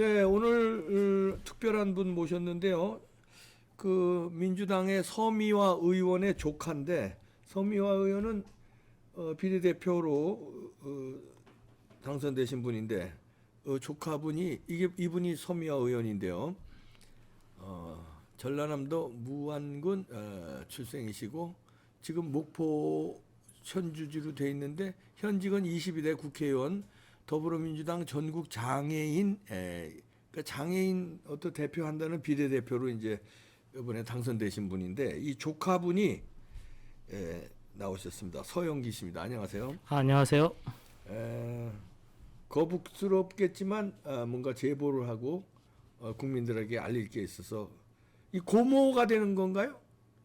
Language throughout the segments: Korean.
네, 오늘 특별한 분 모셨는데요. 그 민주당의 서미화 의원의 조카인데 서미화 의원은 비례대표로 당선되신 분인데 조카분이 이분이 서미화 의원인데요. 전라남도 무안군 출생이시고 지금 목포 현주지로 돼 있는데 현직은 22대 국회의원 더불어민주당 전국 장애인 그러니까 장애인 어떤 대표한다는 비례대표로 이제 이번에 당선되신 분인데 이 조카분이 나오셨습니다. 서영기 씨입니다. 안녕하세요. 안녕하세요. 거북스럽겠지만 뭔가 제보를 하고 국민들에게 알릴 게 있어서 이 고모가 되는 건가요?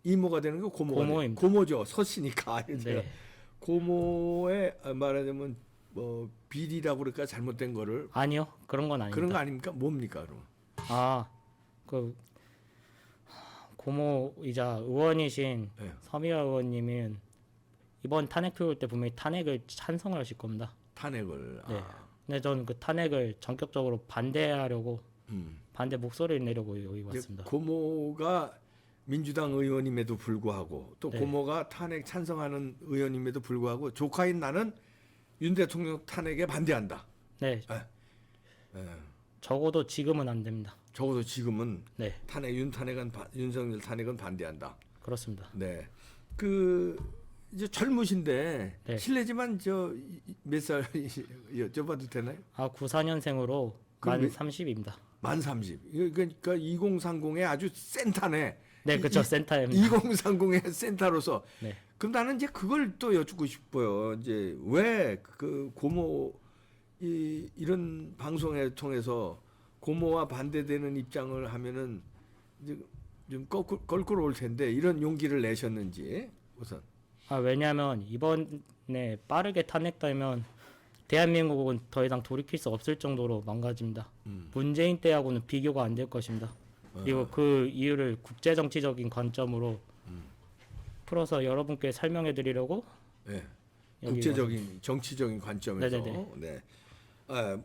이모가 되는 거 고모입니다. 고모죠. 서씨니까. 네. 고모의 말하자면 뭐 비리라고 그럴까 잘못된 거를 아니요. 그런 건 아닙니다. 그런 거 아닙니까? 뭡니까 그럼? 그 고모이자 의원이신 네. 서미화 의원님은 이번 탄핵 표결 때 분명히 탄핵을 찬성을 하실 겁니다. 탄핵을. 네. 근데 저는 그 탄핵을 전격적으로 반대하려고 반대 목소리를 내려고 여기 왔습니다. 고모가 민주당 의원임에도 불구하고 또 네. 고모가 탄핵 찬성하는 의원임에도 불구하고 조카인 나는 윤 대통령 탄핵에 반대한다. 네. 적어도 지금은 안 됩니다. 적어도 지금은 네. 윤석열 탄핵은 반대한다. 그렇습니다. 네. 그 이제 젊으신데 네. 실례지만 저 몇 살 여쭤봐도 되나요? 94년생으로 그럼 만 30입니다. 만 30. 그러니까 2030의 아주 센터네. 네, 그렇죠. 센터입니다. 2030의 센터로서. 네. 그럼 나는 이제 그걸 또 여쭙고 싶어요. 이제 왜 그 고모 이런 방송을 통해서 고모와 반대되는 입장을 하면은 이제 좀 껄끄러 올 텐데 이런 용기를 내셨는지 우선. 왜냐하면 이번에 빠르게 탄핵되면 대한민국은 더 이상 돌이킬 수 없을 정도로 망가집니다. 문재인 때하고는 비교가 안 될 것입니다. 그리고 그 이유를 국제정치적인 관점으로 풀어서 여러분께 설명해 드리려고 네. 여기 국제적인 정치적인 관점에서. 네네네. 네.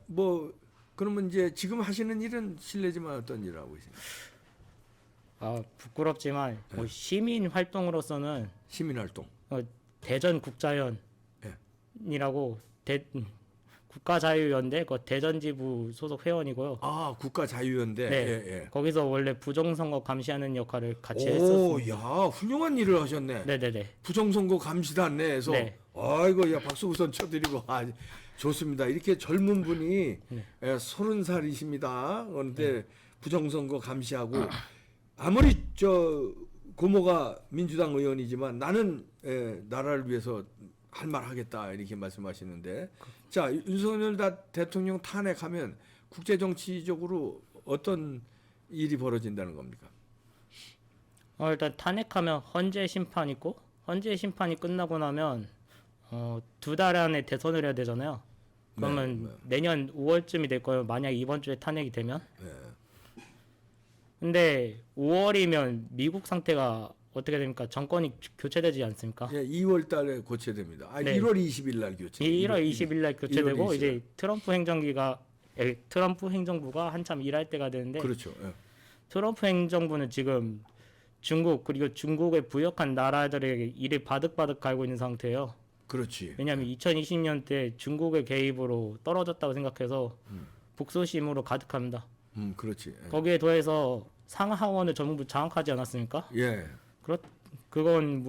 뭐 그러면 이제 지금 하시는 일은 실례지만 어떤 일을 하고 계십니까? 부끄럽지만 뭐 시민 활동으로서는 시민 활동. 대전 국자연이라고 국가자유연대 그 대전지부 소속 회원이고요. 국가자유연대. 네. 예. 거기서 원래 부정선거 감시하는 역할을 같이 오, 했었습니다. 야, 훌륭한 일을 하셨네. 네네네. 부정선거 감시단내에서. 네. 아이고, 야, 박수 우선 쳐드리고. 좋습니다. 이렇게 젊은 분이 네. 30살이십니다. 그런데 부정선거 감시하고 아무리 고모가 민주당 의원이지만 나는 나라를 위해서 할 말 하겠다 이렇게 말씀하시는데 자 윤석열 대통령 탄핵하면 국제 정치적으로 어떤 일이 벌어진다는 겁니까? 일단 탄핵하면 헌재 심판 있고 헌재 심판이 끝나고 나면 2달 안에 대선을 해야 되잖아요. 그러면 내년 5월쯤이 될 거예요. 만약 이번 주에 탄핵이 되면. 근데 5월이면 미국 상태가 어떻게 됩니까? 정권이 교체되지 않습니까? 예, 2월 달에 교체됩니다. 네. 1월 20일 날 교체. 1월 20일 날 교체되고 1월 20일. 이제 트럼프 행정부가 한참 일할 때가 되는데 그렇죠. 예. 트럼프 행정부는 지금 중국 그리고 중국에 부역한 나라들에게 이를 바득바득 갈고 있는 상태예요. 그렇지. 왜냐하면 2020년 때 중국의 개입으로 떨어졌다고 생각해서 복수심으로 가득합니다. 그렇지. 예. 거기에 더해서 상하원을 전부 장악하지 않았습니까? 예. 그건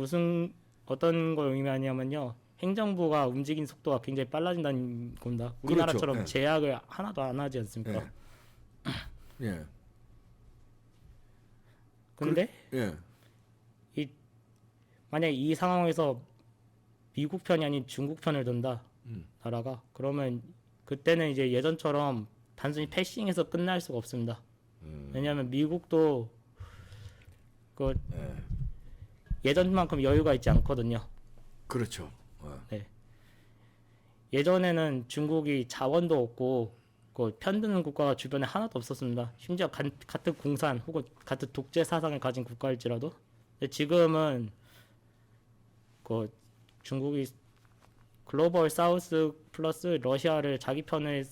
어떤 걸 의미하냐면요. 행정부가 움직인 속도가 굉장히 빨라진다는 겁니다. 우리나라처럼 그렇죠. 예. 제약을 하나도 안 하지 않습니까? 예. 근데 예. 만약 이 상황에서 미국 편이 아닌 중국 편을 든다 나라가 그러면 그때는 이제 예전처럼 단순히 패싱해서 끝날 수가 없습니다. 왜냐하면 미국도 예전만큼 여유가 있지 않거든요. 그렇죠. 네. 예전에는 중국이 자원도 없고 편드는 국가가 주변에 하나도 없었습니다. 심지어 같은 공산 혹은 같은 독재 사상을 가진 국가일지라도 지금은 중국이 글로벌 사우스 플러스 러시아를 자기 편에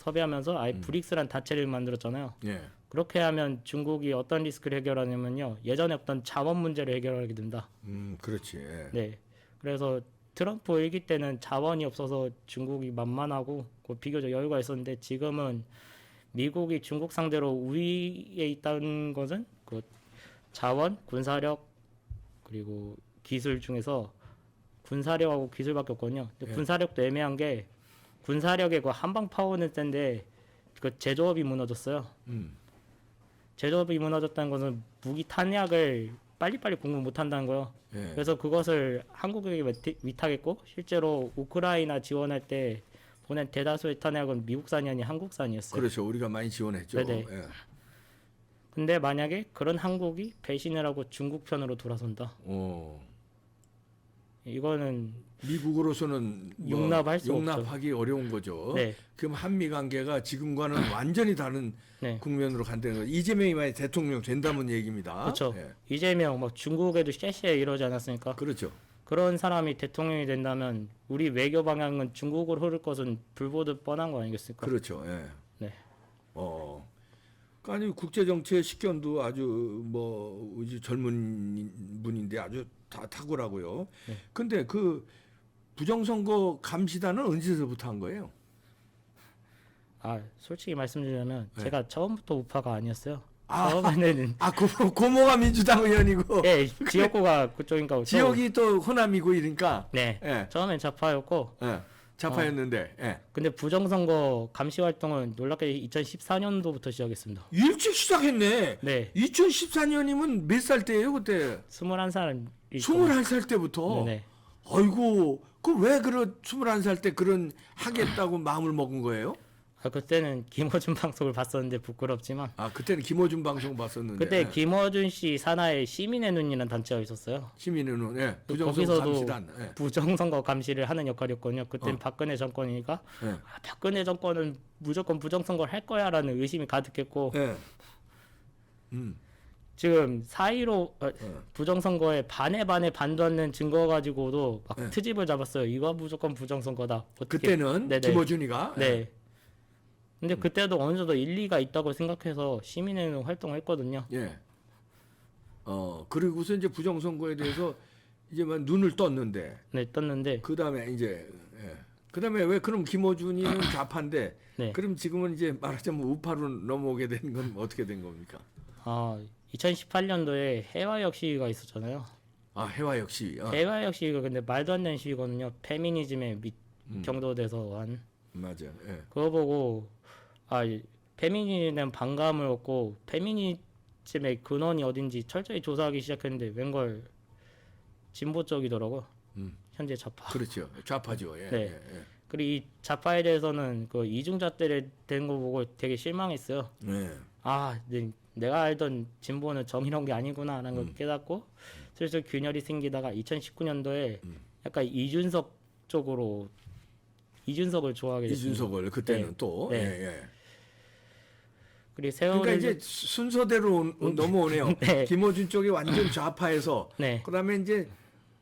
섭외하면서 아예 브릭스란 단체를 만들었잖아요. 예. 그렇게 하면 중국이 어떤 리스크를 해결하냐면요. 예전에 없던 자원 문제를 해결하게 됩니다. 그렇지. 예. 네. 그래서 트럼프 일기 때는 자원이 없어서 중국이 만만하고 비교적 여유가 있었는데 지금은 미국이 중국 상대로 우위에 있다는 것은 그 자원, 군사력 그리고 기술 중에서 군사력하고 기술밖에 없거든요. 근데 예. 군사력도 애매한 게 군사력의 그 한방 파워는 센데 그 제조업이 무너졌어요. 제조업이 무너졌다는 것은 무기 탄약을 빨리빨리 공급 못한다는 거예요. 예. 그래서 그것을 한국에게 위탁했고 실제로 우크라이나 지원할 때 보낸 대다수의 탄약은 미국산이 아닌 한국산이었어요. 그렇죠. 우리가 많이 지원했죠. 네네. 예. 근데 만약에 그런 한국이 배신을 하고 중국 편으로 돌아선다. 이거는 미국으로서는 용납할 수 용납하기 어려운 거죠. 네. 그럼 한미 관계가 지금과는 완전히 다른 네. 국면으로 간다는 거죠. 이재명이 만약 대통령 된다는 얘기입니다. 그렇죠. 예. 이재명 막 중국에도 쎄쎄 이러지 않았습니까? 그렇죠. 그런 사람이 대통령이 된다면 우리 외교 방향은 중국으로 흐를 것은 불보듯 뻔한 거 아니겠습니까? 그렇죠. 예. 네. 아니 국제 정치의 식견도 아주 이제 젊은 분인데 아주 다 탁월하고요. 네. 근데 그 부정선거 감시단은 언제서부터 한 거예요? 아 솔직히 말씀드리면 네. 제가 처음부터 우파가 아니었어요. 아. 처음에는 고모가 민주당 의원이고 예 지역구가 그쪽인가 지역이 또 호남이고 이러니까 네 예. 처음엔 좌파였고 예. 좌파였는데 예. 근데 부정선거 감시 활동은 놀랍게 2014년도부터 시작했습니다. 일찍 시작했네. 네 2014년이면 몇 살 때예요 그때? 21살 21살 때부터. 네네. 아이고 그 왜 21살 때 그런 하겠다고 마음을 먹은 거예요? 아, 그때는 김어준 방송을 봤었는데 부끄럽지만 아 그때는 김어준 방송 봤었는데 그때 김어준 씨 산하에 시민의 눈이라는 단체가 있었어요. 시민의 눈, 예. 부정선거 거기서도 감시단. 예. 부정선거 감시를 하는 역할이었거든요. 그때는 박근혜 정권이니까 예. 아, 박근혜 정권은 무조건 부정선거를 할 거야라는 의심이 가득했고 예. 지금 4.15 부정선거에 반에 반도하는 증거 가지고도 막 네. 트집을 잡았어요. 이거 무조건 부정선거다. 어떻게- 그때는 네네. 김어준이가 네. 근데 그때도 어느 정도 일리가 있다고 생각해서 시민회는 활동을 했거든요. 예. 그리고서 이제 부정선거에 대해서 이제 막 눈을 떴는데 네, 떴는데 그다음에 이제 그다음에 왜 그럼 김어준이는 좌파인데 네. 그럼 지금은 이제 말하자면 우파로 넘어오게 된 건 어떻게 된 겁니까? 2018년도에 해화역 시위가 있었잖아요. 아 해화역 시위. 해화역 시위가 근데 말도 안 되는 시위거든요. 페미니즘에 경도돼서 한 맞아. 예. 그거 보고 페미니즘에 반감을 얻고 페미니즘의 근원이 어딘지 철저히 조사하기 시작했는데 웬걸 진보 쪽이더라고요. 현재 좌파. 그렇죠. 좌파죠. 예. 네. 예, 예. 그리고 이 좌파에 대해서는 그 이중잣대를 댄 거 보고 되게 실망했어요. 네. 내가 알던 진보는 정의로운 게 아니구나라는 걸 깨닫고 슬슬 균열이 생기다가 2019년도에 약간 이준석 쪽으로 이준석을 좋아하게 됐습니다. 이준석을 그때는 네. 또. 네. 예, 예. 그리고 세월을 그러니까 이제 순서대로 넘어오네요. 네. 김어준 쪽이 완전 좌파에서 네. 그다음에 이제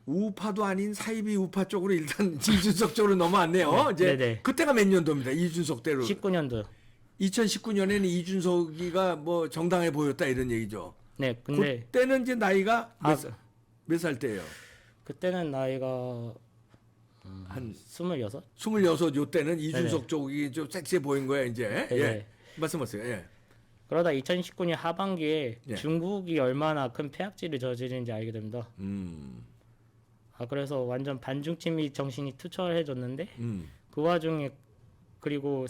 우파도 아닌 사이비 우파 쪽으로 일단 이준석 쪽으로 넘어왔네요. 네. 이제 네네. 그때가 몇 년도입니다. 이준석대로. 19년도. 2019년에는 이준석이가 뭐 정당해 보였다 이런 얘기죠. 네, 근데 그때는 이제 나이가 아, 몇 살 때예요? 그때는 나이가 한 26? 26 요때는 이준석 네네. 쪽이 좀 섹시해 보인 거야 이제. 네네. 예. 말씀하세요. 예. 그러다 2019년 하반기에 예. 중국이 얼마나 큰 폐악질을 저지르는지 알게 됩니다. 음. 그래서 완전 반중침미 정신이 투철해졌는데 음. 그 와중에 그리고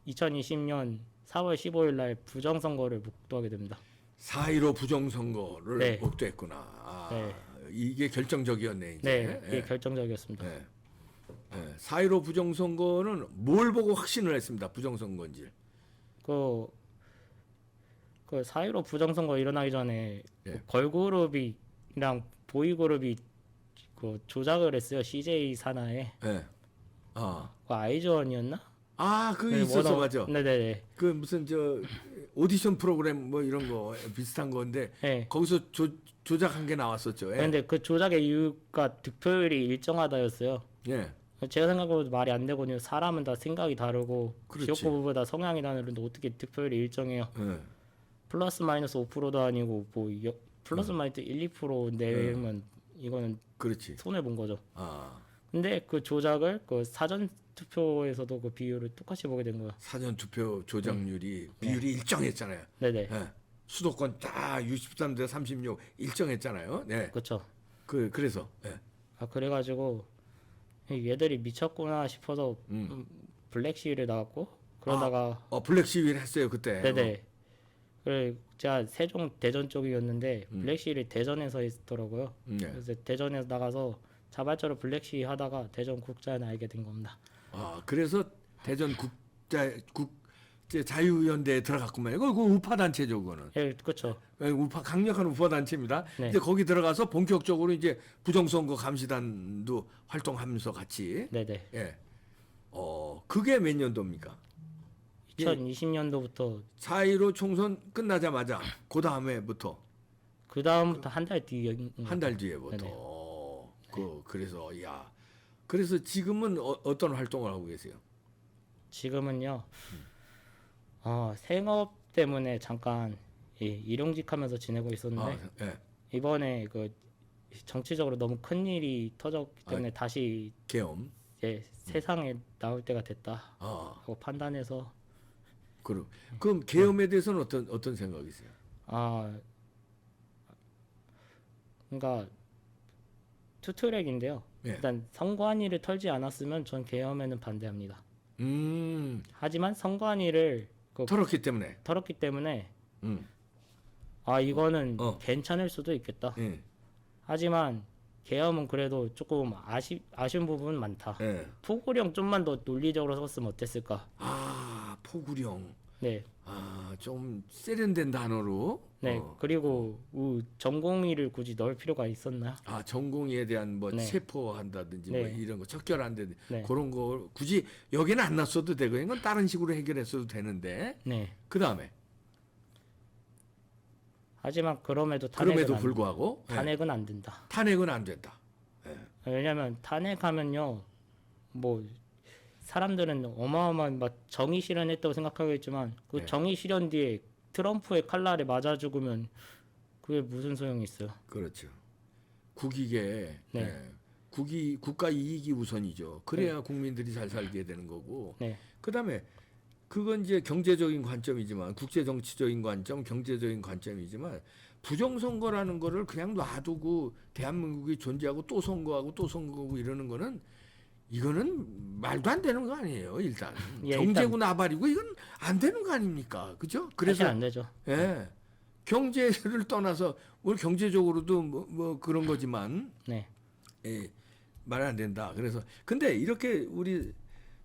2020년 4월 15일 날 부정선거를 목도하게 됩니다. 4.15 부정선거를 네. 목도했구나. 네. 이게 결정적이었네 이제. 네, 이게 예. 결정적이었습니다. 예. 4.15 부정선거는 뭘 보고 확신을 했습니다. 부정선거인지. 그 4.15 부정선거 일어나기 전에 예. 걸그룹이랑 보이그룹이 그 조작을 했어요. CJ 산하에. 예. 아, 그 아이즈원이었나? 그게 있었어 맞아. 네네네. 그 무슨 저 오디션 프로그램 뭐 이런 거 비슷한 건데 네. 거기서 조작한 게 나왔었죠. 예. 근데 그 조작의 이유가 득표율이 일정하다였어요. 예. 제가 생각해도 말이 안 되거든요. 사람은 다 생각이 다르고 그렇지. 지역구보다 성향이 다르는데 어떻게 득표율이 일정해요? 예. 플러스 마이너스 5%도 아니고 뭐 플러스 마이너스 1, 2% 내면 이거는 그렇지. 손해 본 거죠. 아, 근데 그 조작을 그 사전 투표에서도 그 비율을 똑같이 보게 된 거예요. 사전 투표 조작률이 비율이 일정했잖아요. 네네. 예. 수도권 다 63대 36 일정했잖아요. 네. 그렇죠. 그래서 예. 아 그래가지고 얘들이 미쳤구나 싶어서 블랙 시위를 나갔고 그러다가 블랙 시위를 했어요 그때. 네네. 그래 제가 세종 대전 쪽이었는데 블랙 시위를 대전에서 했더라고요. 네. 그래서 대전에서 나가서 자발적으로 블랙 시위 하다가 대전 국자에 알게 된 겁니다. 그래서 대전 국제 자유연대에 들어갔구만요. 그거 우파 단체죠, 그거는. 예, 그렇죠. 우파 강력한 우파 단체입니다. 네. 이제 거기 들어가서 본격적으로 이제 부정선거 감시단도 활동하면서 같이. 네네. 예. 그게 몇 년도입니까? 2020년도부터 4.15 총선 끝나자마자 그 다음에부터 그 다음부터 한 달 뒤에 한 달 뒤에부터. 네네. 그래서 그래서 지금은 어떤 활동을 하고 계세요? 지금은요. 생업 때문에 잠깐 일용직하면서 지내고 있었는데 예. 이번에 그 정치적으로 너무 큰 일이 터졌기 때문에 다시 계엄. 이제 세상에 나올 때가 됐다 아, 하고 판단해서 그럼 계엄에 대해서는 어떤 생각이세요? 그러니까 투트랙인데요. 예. 일단 선관위를 털지 않았으면 전 계엄에는 반대합니다. 음, 하지만 선관위를 털었기 때문에. 털었기 때문에 음, 이거는 어. 괜찮을 수도 있겠다. 예, 하지만 계엄은 그래도 조금 아쉬운 부분은 많다. 예. 포고령 좀만 더 논리적으로 썼으면 어땠을까? 포구령. 네, 좀 세련된 단어로. 네. 그리고 전공의를 굳이 넣을 필요가 있었나? 전공의에 대한 뭐 네. 체포한다든지 뭐 네. 이런 거 척결한다든지 네. 그런 거 굳이 여기는 안 났어도 되고 이건 다른 식으로 해결했어도 되는데. 네. 그 다음에 하지만 그럼에도 그럼에도 불구하고 탄핵은 안 된다. 탄핵은 안 된다. 왜냐면 탄핵하면요, 뭐 사람들은 어마어마한 막 정의 실현했다고 생각하겠지만 그 네. 정의 실현 뒤에 트럼프의 칼날에 맞아 죽으면 그게 무슨 소용이 있어요? 그렇죠. 국익에 네. 국가 이익이 우선이죠. 그래야 국민들이 잘 살게 되는 거고. 네, 그다음에 그건 이제 경제적인 관점이지만 국제 정치적인 관점, 경제적인 관점이지만 부정선거라는 거를 그냥 놔두고 대한민국이 존재하고 또 선거하고 또 선거하고 이러는 거는 이거는 말도 안 되는 거 아니에요. 일단 경제고 나발이고 이건 안 되는 거 아닙니까? 그죠? 사실 그래서 안 되죠. 예. 경제를 떠나서 우리 경제적으로도 뭐 그런 거지만 네, 말 안 된다. 그래서 근데 이렇게 우리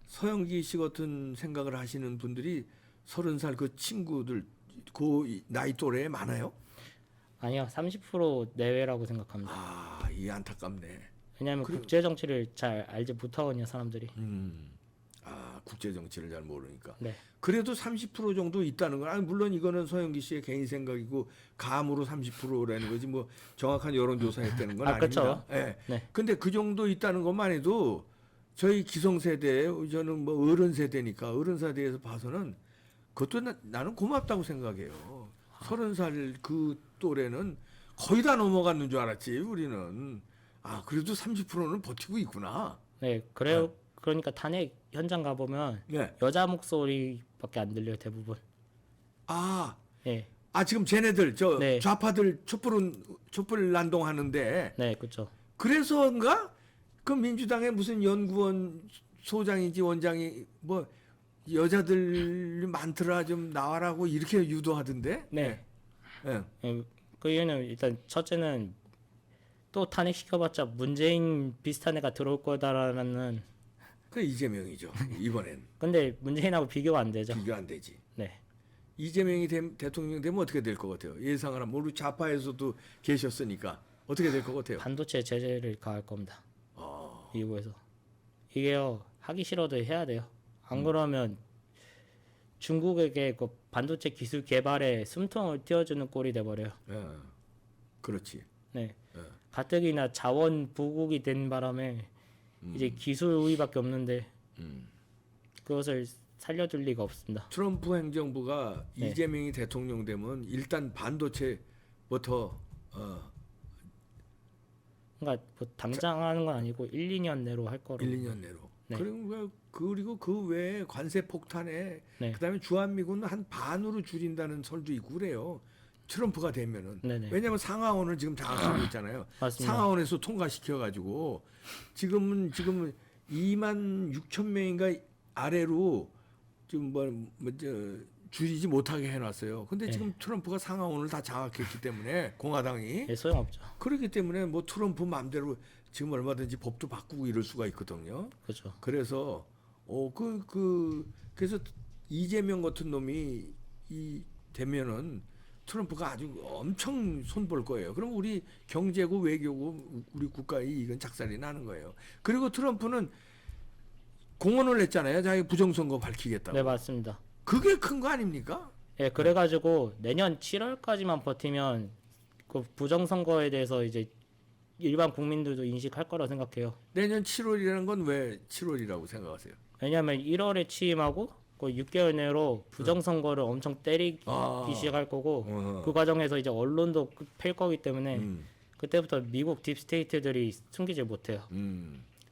서영기 씨 같은 생각을 하시는 분들이 30살 그 친구들 그 나이 또래에 많아요? 아니요, 30% 내외라고 생각합니다. 이 안타깝네. 왜냐하면 국제 정치를 잘 알지 못하거든요, 사람들이. 국제 정치를 잘 모르니까. 네, 그래도 30% 정도 있다는 건 물론 이거는 서영기 씨의 개인 생각이고 감으로 30%라는 거지 뭐 정확한 여론조사 했다는 건 아닙니다. 그쵸. 예. 네. 근데 그 정도 있다는 것만 해도 저희 기성세대, 저는 뭐 어른 세대니까 어른 세대에서 봐서는 그것도 나는 고맙다고 생각해요. 30살 그 또래는 거의 다 넘어갔는 줄 알았지 우리는. 그래도 30%는 버티고 있구나. 네, 그래요. 그러니까 탄핵 현장 가보면 네. 여자 목소리밖에 안 들려요, 대부분. 예, 지금 쟤네들 네. 좌파들 촛불 난동하는데 네, 그렇죠. 그래서인가 그 민주당의 무슨 연구원 소장인지 원장이 뭐 여자들 많더라 좀 나와라고 이렇게 유도하던데. 네. 예. 예, 그 이유는 일단 첫째는 또 탄핵 시켜봤자 문재인 비슷한 애가 들어올 거다라는. 그 이재명이죠 이번엔. 근데 문재인하고 비교가 안 되죠. 비교 안 되지. 네, 이재명이 대통령 되면 어떻게 될 것 같아요? 예상을 하면 우리 좌파에서도 계셨으니까 어떻게 될 것 같아요? 반도체 제재를 가할 겁니다. 미국에서. 이게요, 하기 싫어도 해야 돼요. 안 그러면 중국에게 그 반도체 기술 개발에 숨통을 틔워주는 꼴이 돼버려요. 그렇지. 네. 가뜩이나 자원 부국이 된 바람에 이제 기술 우위밖에 없는데 음. 그것을 살려둘 리가 없습니다. 트럼프 행정부가 네. 이재명이 대통령 되면 일단 반도체부터 그러니까 뭐 당장 하는 건 아니고 1, 2년 내로 할 거로. 1, 2년 내로. 네. 그리고 그 외에 관세 폭탄에 네. 그다음에 주한미군은 한 반으로 줄인다는 설도 있고 그래요. 트럼프가 되면은. 네네. 왜냐하면 상하원을 지금 장악하고 있잖아요. 맞습니다. 상하원에서 통과시켜 가지고 지금은 2만 6천 명인가 아래로 지금 줄이지 못하게 해놨어요. 근데 네. 지금 트럼프가 상하원을 다 장악했기 때문에 공화당이 네, 소용없죠. 그렇기 때문에 뭐 트럼프 마음대로 지금 얼마든지 법도 바꾸고 이럴 수가 있거든요. 그렇죠. 그래서 그래서 이재명 같은 놈이 되면은 트럼프가 아주 엄청 손볼 거예요. 그럼 우리 경제고 외교고 우리 국가의 이익은 작살이 나는 거예요. 그리고 트럼프는 공언을 했잖아요. 자기 부정선거 밝히겠다고. 네, 맞습니다. 그게 큰 거 아닙니까? 예, 그래가지고 내년 7월까지만 버티면 그 부정선거에 대해서 이제 일반 국민들도 인식할 거라 생각해요. 내년 7월이라는 건 왜 7월이라고 생각하세요? 왜냐하면 1월에 취임하고 그 6개월 내로 부정선거를 엄청 때리기 아. 시작할 거고 어허. 그 과정에서 이제 언론도 팰 거기 때문에 음. 그때부터 미국 딥스테이트들이 숨기질 못해요.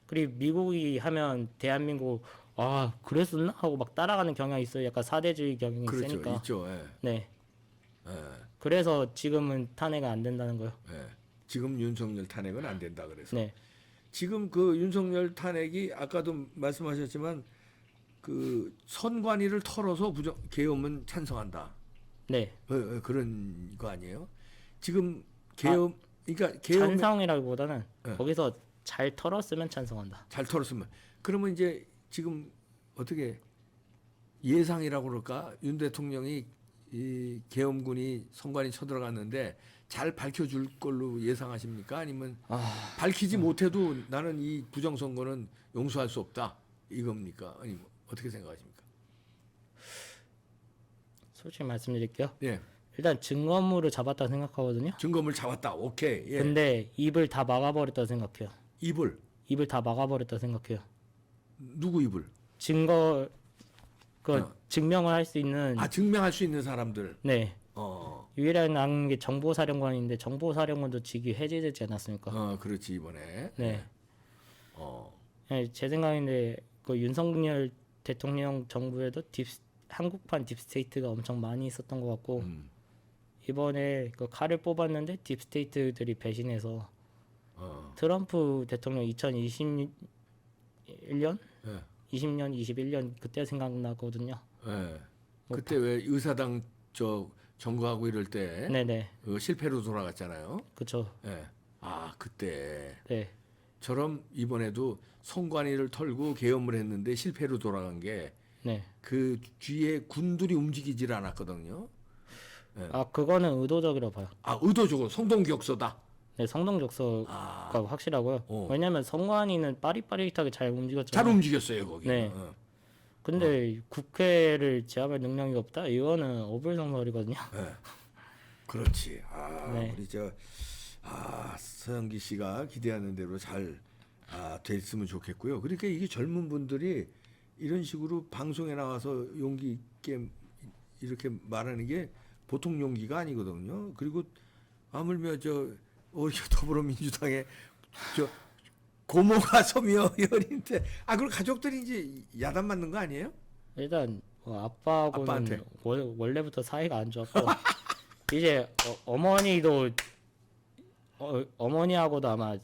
그리고 미국이 하면 대한민국 아 그랬었나 하고 막 따라가는 경향이 있어요. 약간 사대주의 경향이 그렇죠. 세니까. 있죠. 예. 네. 예. 그래서 지금은 탄핵이 안 된다는 거예요. 예. 지금 윤석열 탄핵은 안 된다 그래서. 네. 지금 그 윤석열 탄핵이 아까도 말씀하셨지만 그 선관위를 털어서 계엄은 찬성한다. 네. 그런 거 아니에요? 지금 계엄 그러니까 계엄 찬성이라기보다는 네. 거기서 잘 털었으면 찬성한다. 잘 털었으면 그러면 이제 지금 어떻게 예상이라고 그럴까? 윤 대통령이 이 계엄군이 선관위 쳐들어갔는데 잘 밝혀줄 걸로 예상하십니까? 아니면 밝히지 못해도 나는 이 부정선거는 용서할 수 없다 이겁니까? 아니면 어떻게 생각하십니까? 솔직히 말씀드릴게요. 예, 일단 증거물을 잡았다 생각하거든요. 증거물 잡았다. 오케이. 예. 근데 입을 다 막아버렸다 생각해요. 입을 다 막아버렸다 생각해요. 누구 입을? 증거 그 어. 증명을 할 수 있는 증명할 수 있는 사람들. 네 어, 유일한 나온 게 정보사령관인데 정보사령관도 직위 해제되지 않았습니까? 그렇지 이번에. 네. 어, 네, 제 생각인데 그 윤석열 대통령 정부에도 한국판 딥스테이트가 엄청 많이 있었던 것 같고 이번에 그 칼을 뽑았는데 딥스테이트들이 배신해서 트럼프 대통령 2021년, 예, 20년, 21년 그때 생각나거든요. 예. 그때 왜 의사당 점거하고 이럴 때 네네, 실패로 돌아갔잖아요. 그쵸. 예. 그때. 네, 처럼 이번에도 선관위를 털고 계엄을 했는데 실패로 돌아간 게 네. 그 뒤에 군들이 움직이질 않았거든요. 그거는 의도적이라고 봐요. 의도적으로 성동기억서다. 네, 성동적서가 확실하고요. 왜냐면 선관위는 빠릿빠릿하게 잘 잘 움직였잖아요. 움직였어요 거기. 네. 근데 국회를 제압할 능력이 없다? 이거는 어불성설이거든요. 네. 그렇지. 네. 우리 서영기 씨가 기대하는 대로 잘 됐으면 좋겠고요. 그러니까 이게 젊은 분들이 이런 식으로 방송에 나와서 용기 있게 이렇게 말하는 게 보통 용기가 아니거든요. 그리고 아물며 우리 더불어민주당의 고모가 서미어열인데 그럼 가족들이 이제 야단 맞는 거 아니에요? 일단 아빠하고는 아빠한테. 원래부터 사이가 안 좋았고 이제 어머니도 어머니하고도 아마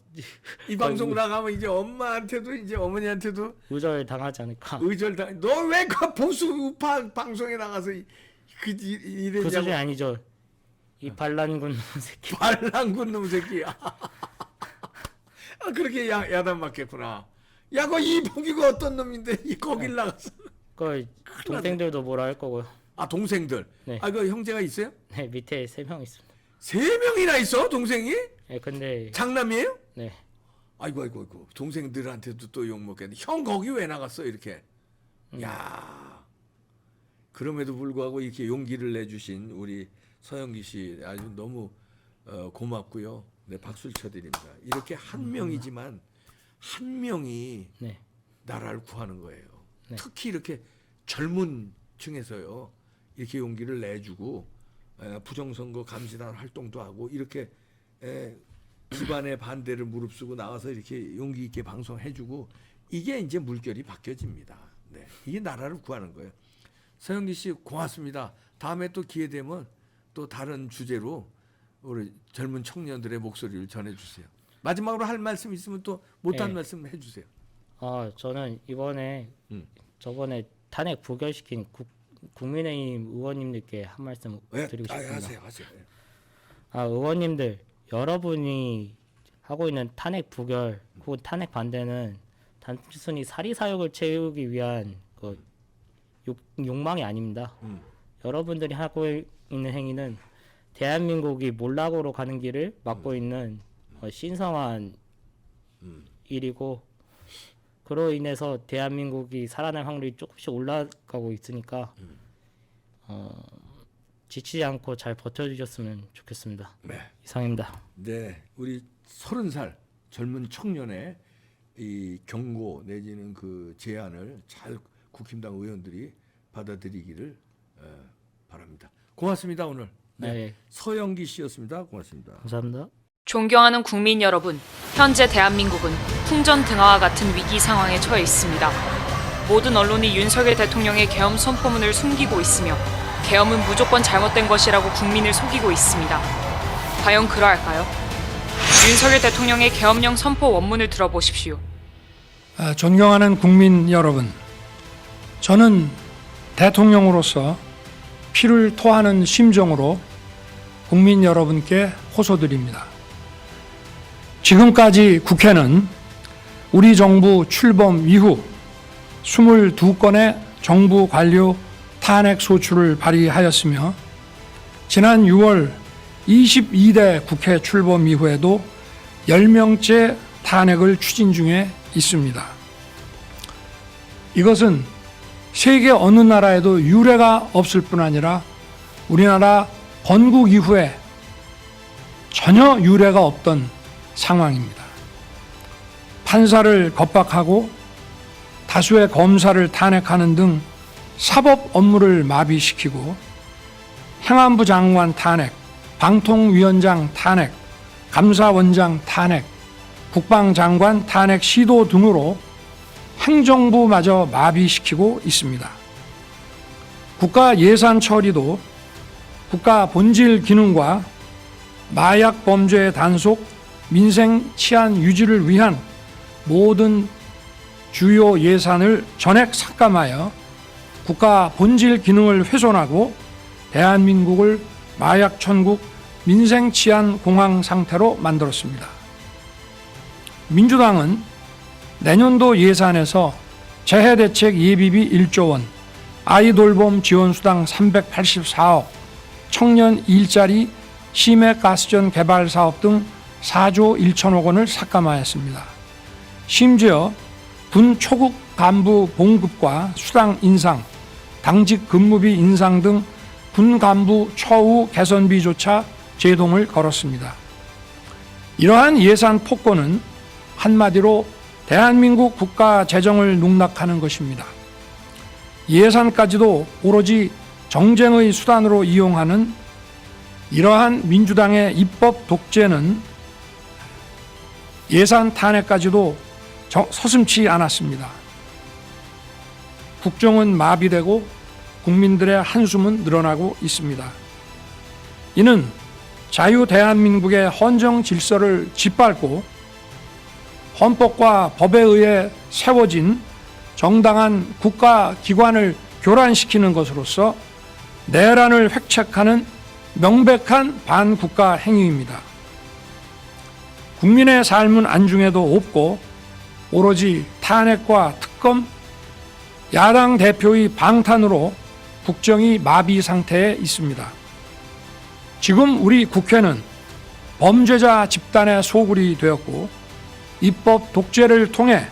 이 방송 나가면 이제 엄마한테도 이제 어머니한테도 의절 당하지 않을까. 의절당. 너 왜 그 보수 우파 방송에 나가서 그 이랬냐고. 수준이 아니죠. 이 반란군 새끼. 반란군 놈 새끼야. 그렇게 야단 맞겠구나. 그 이복이가 어떤 놈인데 거길 나가서. 그 동생들도 뭐라 할 거고요. 동생들. 네. 그 형제가 있어요? 네, 밑에 3명 있습니다. 3명이나 있어 동생이? 네, 근데 장남이에요? 네. 아이고. 동생들한테도 또 욕 먹겠네. 형 거기 왜 나갔어 이렇게. 야. 그럼에도 불구하고 이렇게 용기를 내주신 우리 서영기 씨 아주 너무 고맙고요. 네, 박수를 쳐드립니다. 이렇게 한 명이지만 한 명이 네. 나라를 구하는 거예요. 네. 특히 이렇게 젊은 층에서요. 이렇게 용기를 내주고 부정선거 감시단 활동도 하고 이렇게 기반의 반대를 무릅쓰고 나와서 이렇게 용기 있게 방송해주고 이게 이제 물결이 바뀌어집니다. 네. 이게 나라를 구하는 거예요. 서영기 씨 고맙습니다. 다음에 또 기회 되면 또 다른 주제로 우리 젊은 청년들의 목소리를 전해주세요. 마지막으로 할 말씀 있으면 또 못한 네. 말씀 해주세요. 저는 이번에 저번에 탄핵 부결시킨 국민의힘 의원님들께 한 말씀 드리고 싶습니다. 하세요. 의원님들, 여러분이 하고 있는 탄핵 부결 혹은 탄핵 반대는 단순히 사리사욕을 채우기 위한 그 욕망이 아닙니다. 여러분들이 하고 있는 행위는 대한민국이 몰락으로 가는 길을 막고 있는 신성한 일이고, 그로 인해서 대한민국이 살아날 확률이 조금씩 올라가고 있으니까 지치지 않고 잘 버텨주셨으면 좋겠습니다. 네. 이상입니다. 네, 우리 30살 젊은 청년의 이 경고 내지는 그 제안을 잘 국힘당 의원들이 받아들이기를 바랍니다. 고맙습니다 오늘. 네. 서영기 씨였습니다. 고맙습니다. 감사합니다. 존경하는 국민 여러분, 현재 대한민국은 풍전등화와 같은 위기 상황에 처해 있습니다. 모든 언론이 윤석열 대통령의 계엄 선포문을 숨기고 있으며 계엄은 무조건 잘못된 것이라고 국민을 속이고 있습니다. 과연 그러할까요? 윤석열 대통령의 계엄령 선포 원문을 들어보십시오. 존경하는 국민 여러분, 저는 대통령으로서 피를 토하는 심정으로 국민 여러분께 호소드립니다. 지금까지 국회는 우리 정부 출범 이후 22건의 정부 관료 탄핵 소추를 발의하였으며 지난 6월 22대 국회 출범 이후에도 10명째 탄핵을 추진 중에 있습니다. 이것은 세계 어느 나라에도 유례가 없을 뿐 아니라 우리나라 건국 이후에 전혀 유례가 없던 상황입니다. 판사를 겁박하고 다수의 검사를 탄핵하는 등 사법 업무를 마비시키고 행안부 장관 탄핵, 방통위원장 탄핵, 감사원장 탄핵, 국방장관 탄핵 시도 등으로 행정부마저 마비시키고 있습니다. 국가 예산 처리도 국가 본질 기능과 마약 범죄 단속, 민생 치안 유지를 위한 모든 주요 예산을 전액 삭감하여 국가 본질 기능을 훼손하고 대한민국을 마약 천국, 민생 치안 공황 상태로 만들었습니다. 민주당은 내년도 예산에서 재해대책 예비비 1조 원, 아이돌봄 지원수당 384억, 청년 일자리, 심해가스전 개발 사업 등 4조 1천억 원을 삭감하였습니다. 심지어 군 초급 간부 봉급과 수당 인상, 당직 근무비 인상 등 군 간부 처우 개선비조차 제동을 걸었습니다. 이러한 예산 폭거는 한마디로 대한민국 국가 재정을 농락하는 것입니다. 예산까지도 오로지 정쟁의 수단으로 이용하는 이러한 민주당의 입법 독재는 예산 탄핵까지도 서슴지 않았습니다. 국정은 마비되고 국민들의 한숨은 늘어나고 있습니다. 이는 자유 대한민국의 헌정 질서를 짓밟고 헌법과 법에 의해 세워진 정당한 국가기관을 교란시키는 것으로서 내란을 획책하는 명백한 반국가 행위입니다. 국민의 삶은 안중에도 없고 오로지 탄핵과 특검, 야당 대표의 방탄으로 국정이 마비 상태에 있습니다. 지금 우리 국회는 범죄자 집단의 소굴이 되었고 입법 독재를 통해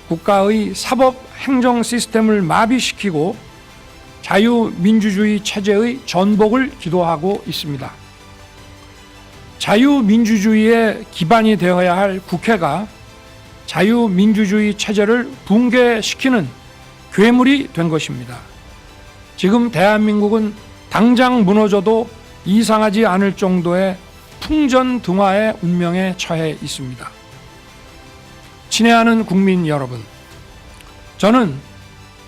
국가의 사법 행정 시스템을 마비시키고 자유민주주의 체제의 전복을 기도하고 있습니다. 자유민주주의의 기반이 되어야 할 국회가 자유민주주의 체제를 붕괴시키는 괴물이 된 것입니다. 지금 대한민국은 당장 무너져도 이상하지 않을 정도의 풍전등화의 운명에 처해 있습니다. 친애하는 국민 여러분, 저는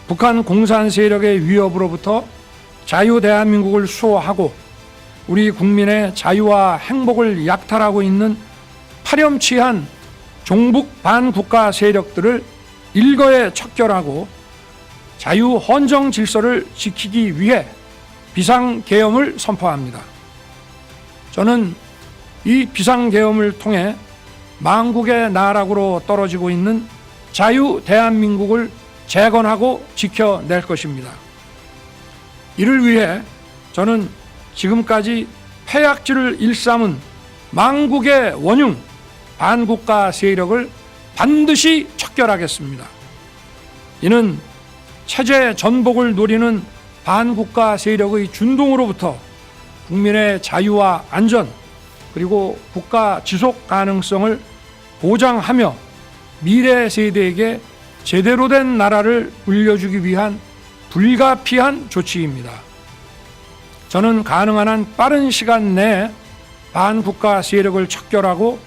북한 공산 세력의 위협으로부터 자유 대한민국을 수호하고 우리 국민의 자유와 행복을 약탈하고 있는 파렴치한 종북 반국가 세력들을 일거에 척결하고 자유 헌정 질서를 지키기 위해 비상계엄을 선포합니다. 저는 이 비상계엄을 통해 망국의 나락으로 떨어지고 있는 자유 대한민국을 재건하고 지켜낼 것입니다. 이를 위해 저는 지금까지 패약질을 일삼은 망국의 원흉 반국가 세력을 반드시 척결하겠습니다. 이는 체제 전복을 노리는 반국가 세력의 준동으로부터 국민의 자유와 안전 그리고 국가 지속 가능성을 보장하며 미래 세대에게 제대로 된 나라를 물려주기 위한 불가피한 조치입니다. 저는 가능한 한 빠른 시간 내에 반국가 세력을 척결하고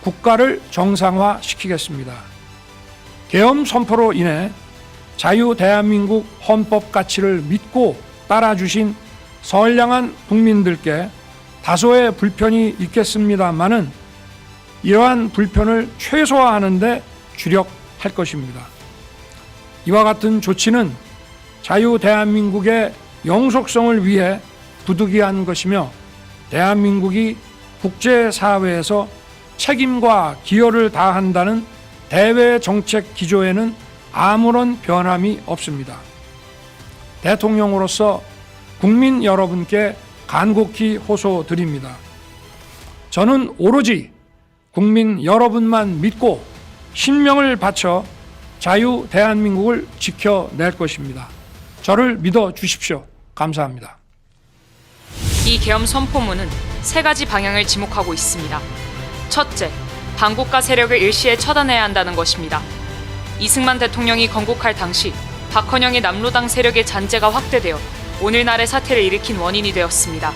국가를 정상화시키겠습니다. 계엄 선포로 인해 자유 대한민국 헌법 가치를 믿고 따라주신 선량한 국민들께 다소의 불편이 있겠습니다마는 이러한 불편을 최소화하는 데 주력할 것입니다. 이와 같은 조치는 자유 대한민국의 영속성을 위해 부득이한 것이며 대한민국이 국제사회에서 책임과 기여를 다한다는 대외 정책 기조에는 아무런 변함이 없습니다. 대통령으로서 국민 여러분께 간곡히 호소드립니다. 저는 오로지 국민 여러분만 믿고 신명을 바쳐 자유 대한민국을 지켜낼 것입니다. 저를 믿어 주십시오. 감사합니다. 이 계엄 선포문은 세 가지 방향을 지목하고 있습니다. 첫째, 반국가 세력을 일시에 처단해야 한다는 것입니다. 이승만 대통령이 건국할 당시 박헌영의 남로당 세력의 잔재가 확대되어 오늘날의 사태를 일으킨 원인이 되었습니다.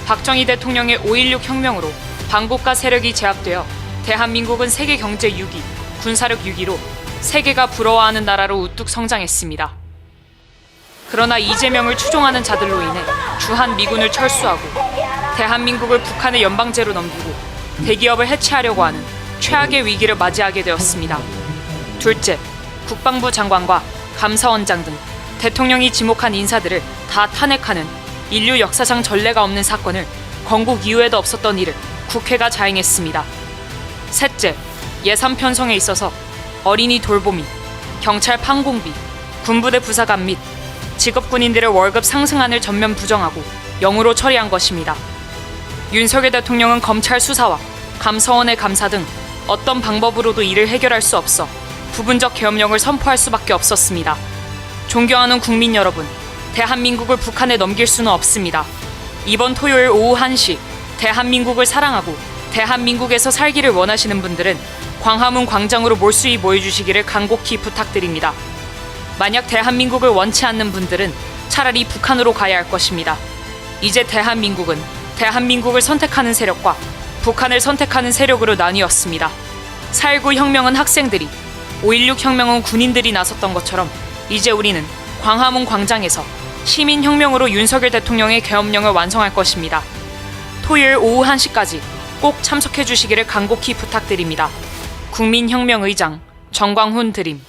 박정희 대통령의 5.16 혁명으로 반국가 세력이 제압되어 대한민국은 세계 경제 6위, 군사력 6위로 세계가 부러워하는 나라로 우뚝 성장했습니다. 그러나 이재명을 추종하는 자들로 인해 주한 미군을 철수하고 대한민국을 북한의 연방제로 넘기고 대기업을 해체하려고 하는 최악의 위기를 맞이하게 되었습니다. 둘째, 국방부 장관과 감사원장 등 대통령이 지목한 인사들을 다 탄핵하는 인류 역사상 전례가 없는 사건을 건국 이후에도 없었던 일을 국회가 자행했습니다. 셋째, 예산 편성에 있어서 어린이 돌보미, 경찰 판공비, 군부대 부사관 및 직업군인들의 월급 상승안을 전면 부정하고 0으로 처리한 것입니다. 윤석열 대통령은 검찰 수사와 감사원의 감사 등 어떤 방법으로도 이를 해결할 수 없어 부분적 계엄령을 선포할 수밖에 없었습니다. 존경하는 국민 여러분, 대한민국을 북한에 넘길 수는 없습니다. 이번 토요일 오후 1시 대한민국을 사랑하고 대한민국에서 살기를 원하시는 분들은 광화문 광장으로 몰수히 모여주시기를 간곡히 부탁드립니다. 만약 대한민국을 원치 않는 분들은 차라리 북한으로 가야 할 것입니다. 이제 대한민국은 대한민국을 선택하는 세력과 북한을 선택하는 세력으로 나뉘었습니다. 4.19 혁명은 학생들이, 5.16 혁명은 군인들이 나섰던 것처럼 이제 우리는 광화문 광장에서 시민혁명으로 윤석열 대통령의 계엄령을 완성할 것입니다. 토요일 오후 1시까지 꼭 참석해 주시기를 간곡히 부탁드립니다. 국민혁명의장 정광훈 드림.